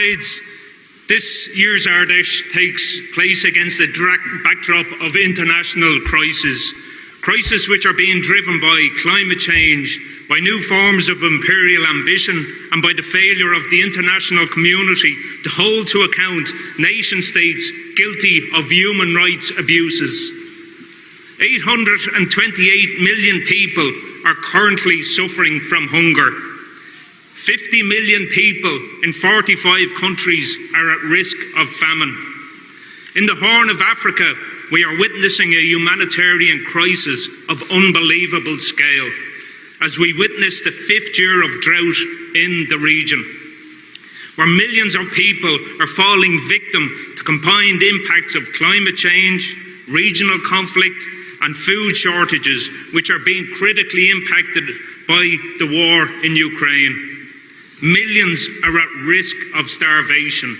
Comrades, this year's Ardèche takes place against a backdrop of international crises which are being driven by climate change, by new forms of imperial ambition, and by the failure of the international community to hold to account nation-states guilty of human rights abuses. 828 million people are currently suffering from hunger. 50 million people in 45 countries are at risk of famine. In the Horn of Africa, we are witnessing a humanitarian crisis of unbelievable scale as we witness the 5th year of drought in the region, where millions of people are falling victim to combined impacts of climate change, regional conflict, and food shortages, which are being critically impacted by the war in Ukraine. Millions are at risk of starvation.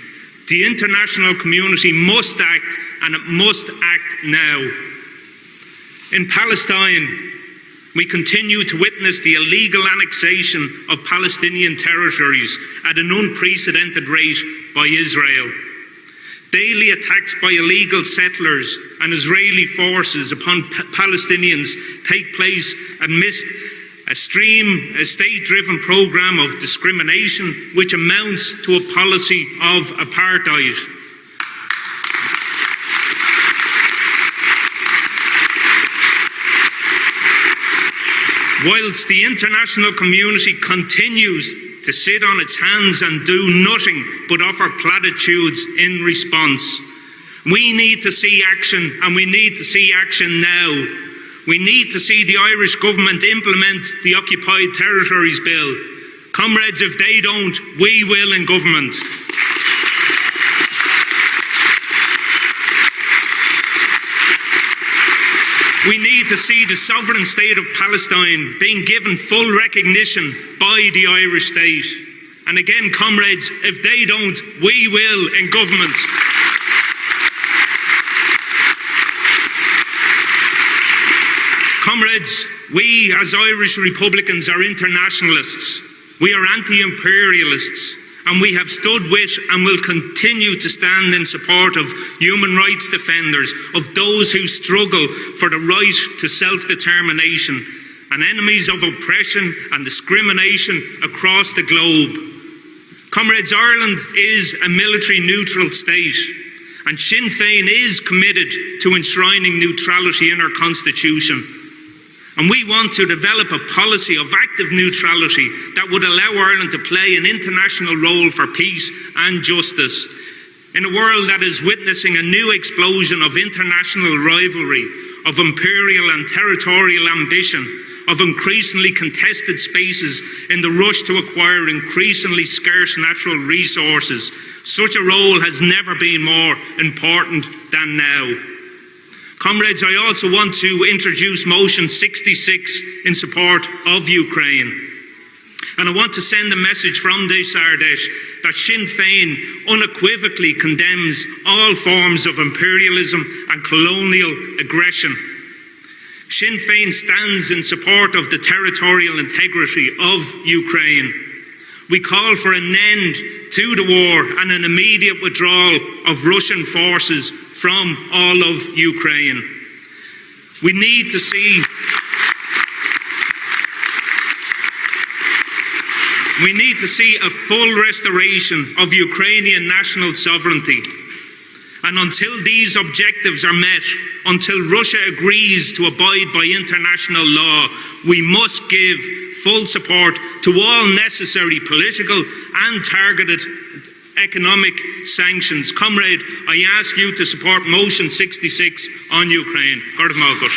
The international community must act, and it must act now. In Palestine, we continue to witness the illegal annexation of Palestinian territories at an unprecedented rate by Israel. Daily attacks by illegal settlers and Israeli forces upon Palestinians take place amidst a state-driven program of discrimination which amounts to a policy of apartheid. Whilst the international community continues to sit on its hands and do nothing but offer platitudes in response, we need to see action, and we need to see action now. We need to see the Irish government implement the Occupied Territories Bill. Comrades, if they don't, we will in government. We need to see the sovereign state of Palestine being given full recognition by the Irish state. And again, comrades, if they don't, we will in government. Comrades, we as Irish Republicans are internationalists. We are anti-imperialists. And we have stood with and will continue to stand in support of human rights defenders, of those who struggle for the right to self-determination, and enemies of oppression and discrimination across the globe. Comrades, Ireland is a military neutral state, and Sinn Féin is committed to enshrining neutrality in our constitution. And we want to develop a policy of active neutrality that would allow Ireland to play an international role for peace and justice. In a world that is witnessing a new explosion of international rivalry, of imperial and territorial ambition, of increasingly contested spaces in the rush to acquire increasingly scarce natural resources, such a role has never been more important than now. Comrades, I also want to introduce Motion 66 in support of Ukraine. And I want to send a message from this Ardèche that Sinn Féin unequivocally condemns all forms of imperialism and colonial aggression. Sinn Féin stands in support of the territorial integrity of Ukraine. We call for an end to the war and an immediate withdrawal of Russian forces from all of Ukraine. We need to see a full restoration of Ukrainian national sovereignty. And until these objectives are met, until Russia agrees to abide by international law, we must give full support to all necessary political and targeted economic sanctions. Comrade, I ask you to support Motion 66 on Ukraine. Garda Malkut.